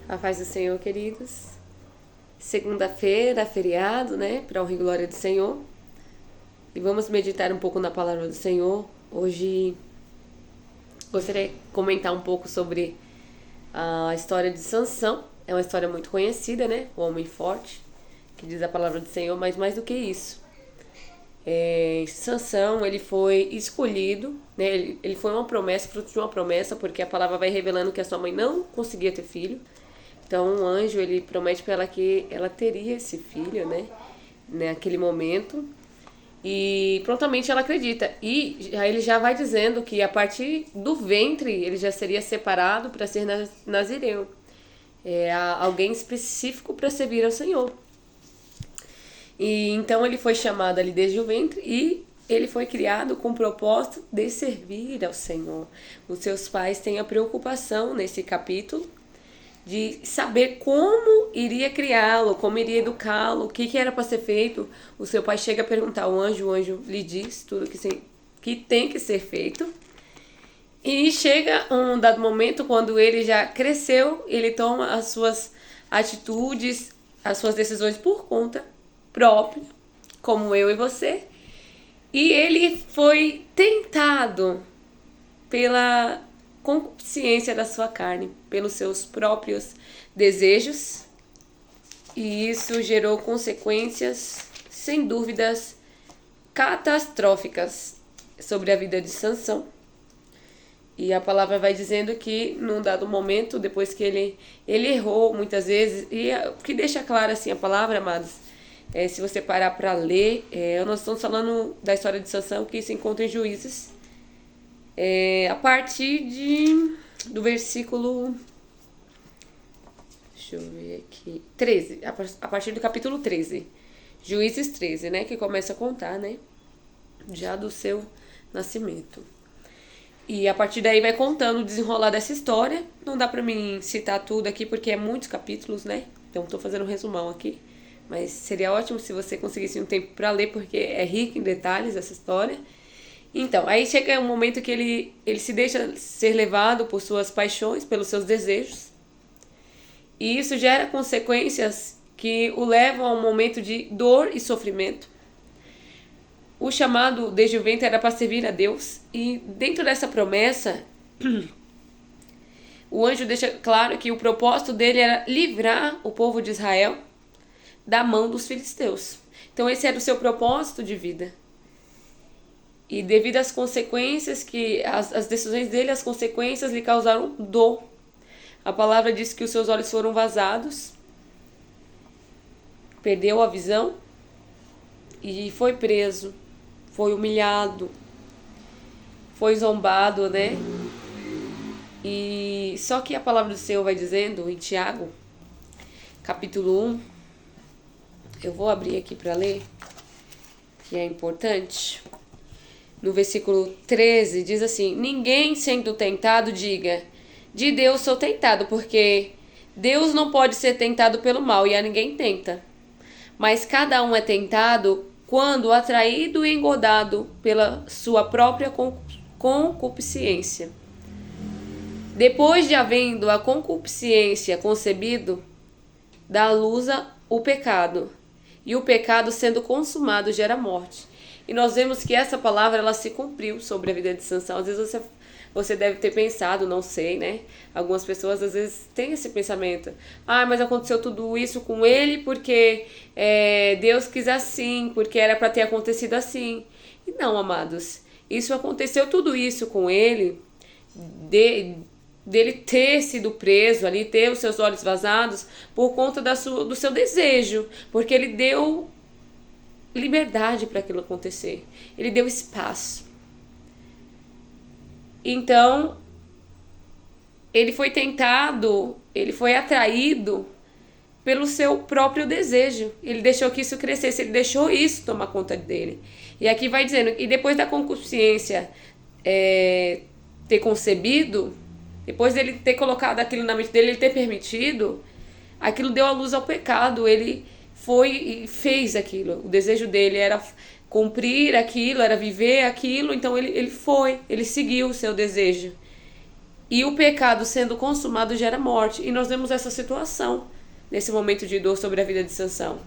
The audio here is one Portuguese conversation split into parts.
A paz do Senhor, queridos. Segunda-feira, feriado, né? Para honra e glória do Senhor. E vamos meditar um pouco na palavra do Senhor. Hoje gostaria de comentar um pouco sobre a história de Sansão. É uma história muito conhecida, né? O homem forte, que diz a palavra do Senhor, mas mais do que isso. Sansão, ele foi escolhido, né? Ele foi uma promessa, fruto de uma promessa, porque a palavra vai revelando que a sua mãe não conseguia ter filho. Então um anjo, ele promete para ela que ela teria esse filho, né? Naquele momento. E prontamente ela acredita. E ele já vai dizendo que a partir do ventre ele já seria separado para ser nazireu. Alguém específico para servir ao Senhor. E então ele foi chamado ali desde o ventre e ele foi criado com o propósito de servir ao Senhor. Os seus pais têm a preocupação nesse capítulo de saber como iria criá-lo, como iria educá-lo, o que era para ser feito. O seu pai chega a perguntar ao anjo, o anjo lhe diz tudo que tem que ser feito. E chega um dado momento, quando ele já cresceu, ele toma as suas atitudes, as suas decisões por conta própria, como eu e você. E ele foi tentado pela concupiscência da sua carne, pelos seus próprios desejos, e isso gerou consequências, sem dúvidas, catastróficas sobre a vida de Sansão. E a palavra vai dizendo que num dado momento, depois que ele errou muitas vezes, e o que deixa claro assim a palavra, amados, se você parar para ler, nós estamos falando da história de Sansão, que se encontra em Juízes, a partir do versículo, deixa eu ver aqui, 13, a partir do capítulo 13, Juízes 13, né, que começa a contar, né, já do seu nascimento. E a partir daí vai contando o desenrolar dessa história. Não dá pra mim citar tudo aqui porque é muitos capítulos, né, então tô fazendo um resumão aqui. Mas seria ótimo se você conseguisse um tempo para ler, porque é rico em detalhes essa história. Então, aí chega um momento que ele se deixa ser levado por suas paixões, pelos seus desejos. E isso gera consequências que o levam a um momento de dor e sofrimento. O chamado desde o ventre era para servir a Deus. E dentro dessa promessa, o anjo deixa claro que o propósito dele era livrar o povo de Israel da mão dos filisteus. Então esse era o seu propósito de vida. E devido às consequências que as decisões dele, as consequências lhe causaram dor. A palavra diz que os seus olhos foram vazados, perdeu a visão e foi preso, foi humilhado, foi zombado, né? E só que a palavra do Senhor vai dizendo em Tiago, capítulo 1, eu vou abrir aqui para ler, que é importante. No versículo 13 diz assim: ninguém sendo tentado diga, de Deus sou tentado, porque Deus não pode ser tentado pelo mal, e a ninguém tenta. Mas cada um é tentado quando atraído e engodado pela sua própria concupiscência. Depois de havendo a concupiscência concebido, dá à luz o pecado. E o pecado sendo consumado gera morte. E nós vemos que essa palavra ela se cumpriu sobre a vida de Sansão. Às vezes você deve ter pensado, não sei, né? Algumas pessoas às vezes têm esse pensamento. Mas aconteceu tudo isso com ele porque Deus quis assim, porque era para ter acontecido assim. E não, amados. Isso aconteceu tudo isso com ele, dele ter sido preso ali, ter os seus olhos vazados por conta do seu desejo, porque ele deu liberdade para aquilo acontecer, ele deu espaço. Então ele foi tentado, ele foi atraído pelo seu próprio desejo, ele deixou que isso crescesse, ele deixou isso tomar conta dele. E aqui vai dizendo, e depois da concupiscência ter concebido, depois dele ter colocado aquilo na mente dele, ele ter permitido, aquilo deu a luz ao pecado. Ele foi e fez aquilo. O desejo dele era cumprir aquilo, era viver aquilo. Então ele seguiu o seu desejo. E o pecado sendo consumado gera morte. E nós vemos essa situação nesse momento de dor sobre a vida de Sansão.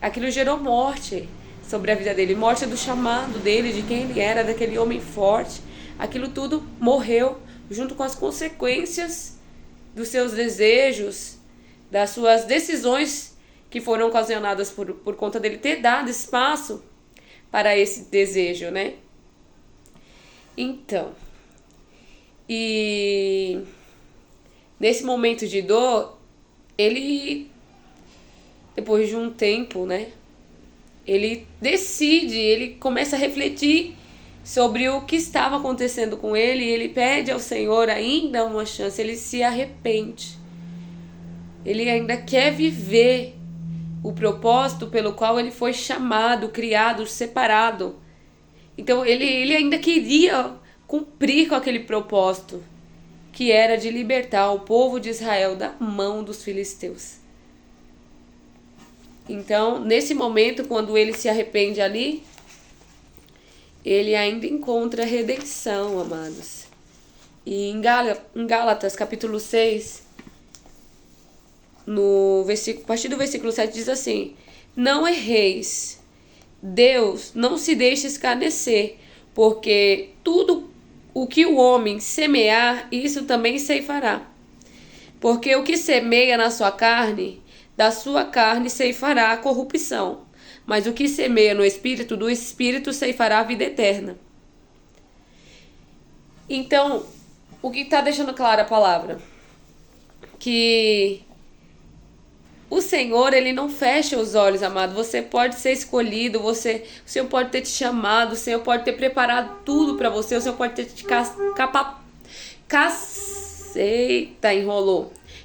Aquilo gerou morte sobre a vida dele. Morte do chamado dele, de quem ele era, daquele homem forte. Aquilo tudo morreu junto com as consequências dos seus desejos, das suas decisões que foram ocasionadas por conta dele ter dado espaço para esse desejo, né? Então, e nesse momento de dor, ele, depois de um tempo, né, ele decide, ele começa a refletir sobre o que estava acontecendo com ele, e ele pede ao Senhor ainda uma chance, ele se arrepende. Ele ainda quer viver o propósito pelo qual ele foi chamado, criado, separado. Então ele ainda queria cumprir com aquele propósito, que era de libertar o povo de Israel da mão dos filisteus. Então, nesse momento, quando ele se arrepende ali, ele ainda encontra redenção, amados. E em Gálatas, capítulo 6, a partir do versículo 7, diz assim: não erreis, Deus não se deixe escarnecer, porque tudo o que o homem semear, isso também ceifará. Porque o que semeia na sua carne, da sua carne ceifará a corrupção. Mas o que semeia no Espírito, do Espírito ceifará a vida eterna. Então, o que está deixando clara a palavra? Que o Senhor, ele não fecha os olhos, amado. Você pode ser escolhido, o Senhor pode ter te chamado, o Senhor pode ter preparado tudo para você, o Senhor pode ter te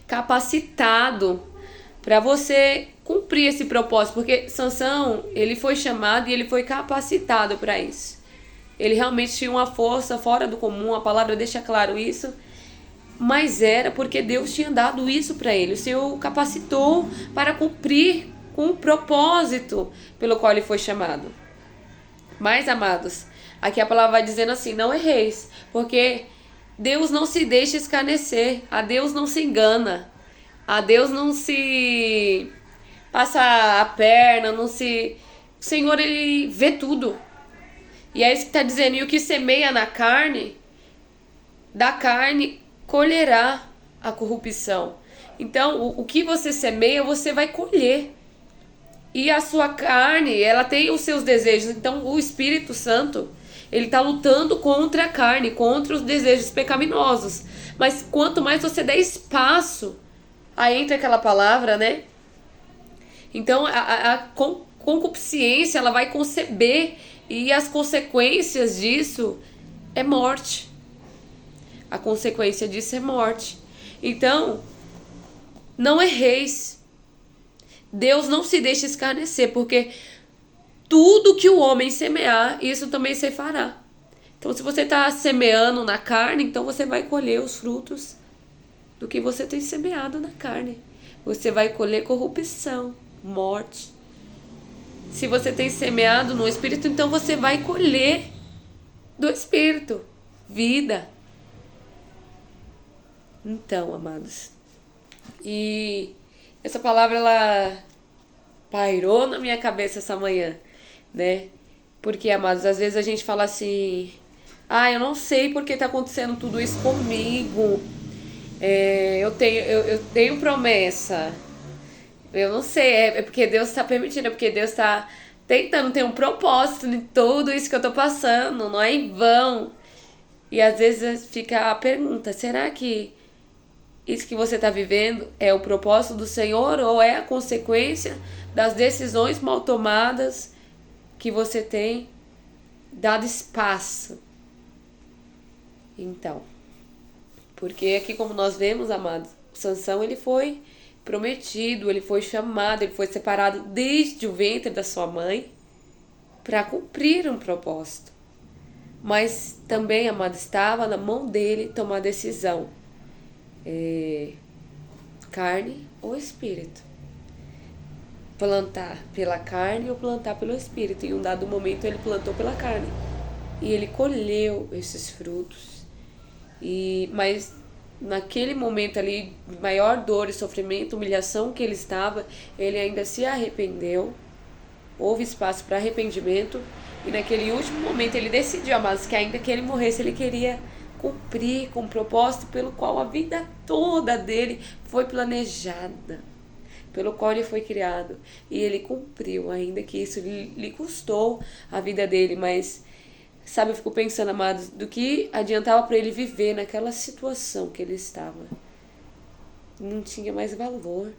capacitado para você cumprir esse propósito, porque Sansão, ele foi chamado e ele foi capacitado para isso. Ele realmente tinha uma força fora do comum, a palavra deixa claro isso. Mas era porque Deus tinha dado isso para ele. O Senhor o capacitou para cumprir com o propósito pelo qual ele foi chamado. Mas, amados, aqui a palavra vai dizendo assim: não erreis, porque Deus não se deixa escarnecer, a Deus não se engana, a Deus não se passa a perna, não se... O Senhor, ele vê tudo. E é isso que está dizendo: e o que semeia na carne, da carne colherá a corrupção. Então, o que você semeia, você vai colher. E a sua carne, ela tem os seus desejos. Então, o Espírito Santo, ele está lutando contra a carne, contra os desejos pecaminosos. Mas quanto mais você der espaço, aí entra aquela palavra, né? Então, a concupiscência, ela vai conceber, e as consequências disso é morte. A consequência disso é morte. Então, não erreis. Deus não se deixa escarnecer, porque tudo que o homem semear, isso também se fará. Então, se você está semeando na carne, então você vai colher os frutos do que você tem semeado na carne. Você vai colher corrupção, morte. Se você tem semeado no Espírito, então você vai colher do Espírito vida. Então, amados, e essa palavra, ela pairou na minha cabeça essa manhã, né? Porque, amados, às vezes a gente fala assim: eu não sei porque tá acontecendo tudo isso comigo, eu tenho promessa, eu não sei, é porque Deus tá permitindo, é porque Deus tá tentando ter um propósito em tudo isso que eu tô passando, não é em vão. E às vezes fica a pergunta: será que isso que você está vivendo é o propósito do Senhor, ou é a consequência das decisões mal tomadas que você tem dado espaço? Então, porque aqui, como nós vemos, amados, Sansão, ele foi prometido, ele foi chamado, ele foi separado desde o ventre da sua mãe para cumprir um propósito. Mas também, amado, estava na mão dele tomar decisão. Carne ou espírito. Plantar pela carne ou plantar pelo espírito. Em um dado momento ele plantou pela carne. E ele colheu esses frutos. Mas naquele momento ali, maior dor e sofrimento, humilhação que ele estava, ele ainda se arrependeu, houve espaço para arrependimento, e naquele último momento ele decidiu, amados, que ainda que ele morresse, ele queria cumprir com o propósito pelo qual a vida toda dele foi planejada, pelo qual ele foi criado, e ele cumpriu, ainda que isso lhe custou a vida dele. Mas sabe, eu fico pensando, amados, do que adiantava para ele viver naquela situação que ele estava. Não tinha mais valor.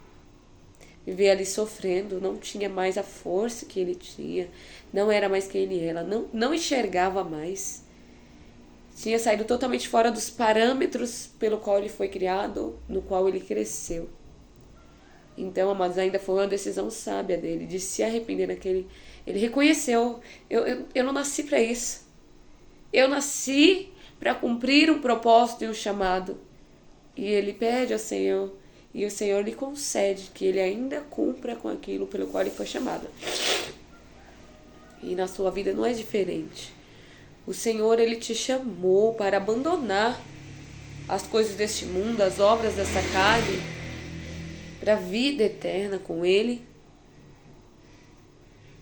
Viver ali sofrendo, não tinha mais a força que ele tinha, não era mais quem ele era, não enxergava mais. Tinha saído totalmente fora dos parâmetros pelo qual ele foi criado, no qual ele cresceu. Então, amados, ainda foi uma decisão sábia dele, de se arrepender naquele... Ele reconheceu, eu não nasci para isso. Eu nasci para cumprir um propósito e um chamado. E ele pede ao Senhor, e o Senhor lhe concede que ele ainda cumpra com aquilo pelo qual ele foi chamado. E na sua vida não é diferente. O Senhor, ele te chamou para abandonar as coisas deste mundo, as obras dessa carne, para a vida eterna com ele.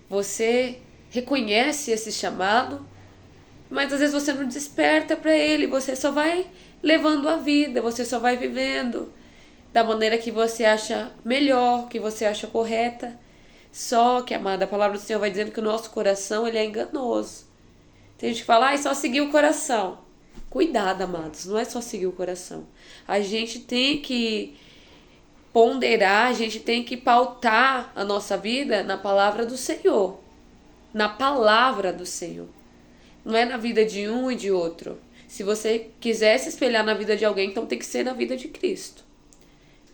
Você reconhece esse chamado, mas às vezes você não desperta para ele, você só vai levando a vida, você só vai vivendo da maneira que você acha melhor, que você acha correta. Só que, amada, a palavra do Senhor vai dizendo que o nosso coração, ele é enganoso. Tem gente que fala, só seguir o coração. Cuidado, amados, não é só seguir o coração. A gente tem que ponderar, a gente tem que pautar a nossa vida na palavra do Senhor. Na palavra do Senhor. Não é na vida de um e de outro. Se você quiser se espelhar na vida de alguém, então tem que ser na vida de Cristo.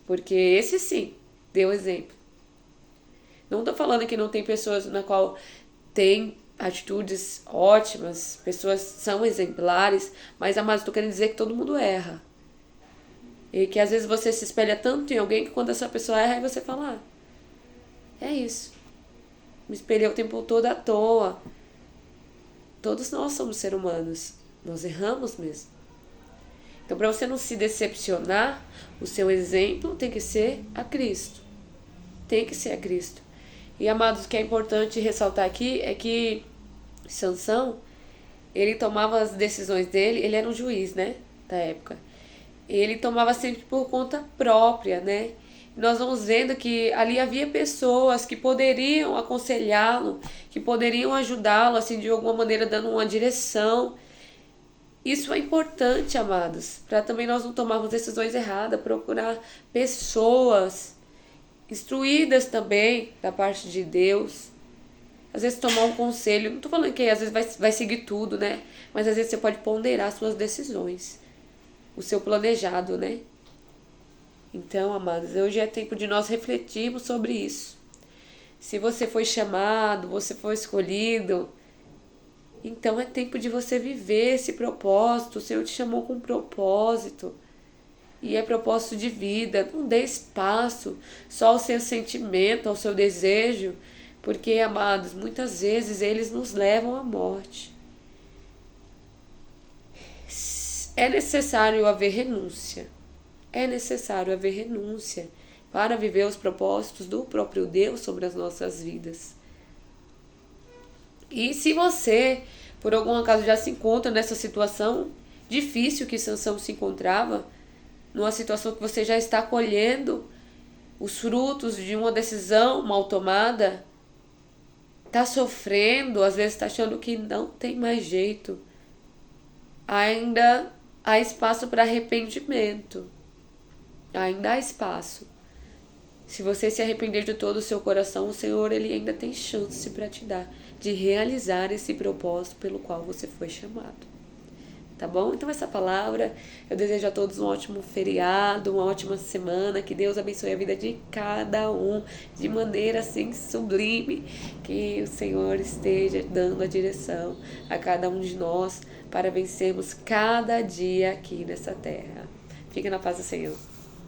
Porque esse sim, deu exemplo. Não estou falando que não tem pessoas na qual tem atitudes ótimas, pessoas são exemplares, mas, amados, estou querendo dizer que todo mundo erra. E que às vezes você se espelha tanto em alguém que quando essa pessoa erra, aí você fala, é isso. Me espelhei o tempo todo à toa. Todos nós somos seres humanos. Nós erramos mesmo. Então, para você não se decepcionar, o seu exemplo tem que ser a Cristo. Tem que ser a Cristo. E, amados, o que é importante ressaltar aqui é que Sansão, ele tomava as decisões dele, ele era um juiz, né, da época. Ele tomava sempre por conta própria, né? Nós vamos vendo que ali havia pessoas que poderiam aconselhá-lo, que poderiam ajudá-lo, assim, de alguma maneira, dando uma direção. Isso é importante, amados, para também nós não tomarmos decisões erradas, procurar pessoas instruídas também da parte de Deus. Às vezes tomar um conselho, não estou falando que às vezes vai seguir tudo, né? Mas às vezes você pode ponderar suas decisões, o seu planejado, né? Então, amados, hoje é tempo de nós refletirmos sobre isso. Se você foi chamado, você foi escolhido, então é tempo de você viver esse propósito. O Senhor te chamou com um propósito. E é propósito de vida. Não dê espaço só ao seu sentimento, ao seu desejo. Porque, amados, muitas vezes eles nos levam à morte. É necessário haver renúncia. É necessário haver renúncia para viver os propósitos do próprio Deus sobre as nossas vidas. E se você, por algum acaso, já se encontra nessa situação difícil que Sansão se encontrava, numa situação que você já está colhendo os frutos de uma decisão mal tomada, está sofrendo, às vezes está achando que não tem mais jeito, ainda há espaço para arrependimento. Ainda há espaço. Se você se arrepender de todo o seu coração, o Senhor, ele ainda tem chance para te dar, de realizar esse propósito pelo qual você foi chamado. Tá bom? Então essa palavra, eu desejo a todos um ótimo feriado, uma ótima semana, que Deus abençoe a vida de cada um, de maneira assim sublime, que o Senhor esteja dando a direção a cada um de nós para vencermos cada dia aqui nessa terra. Fica na paz do Senhor.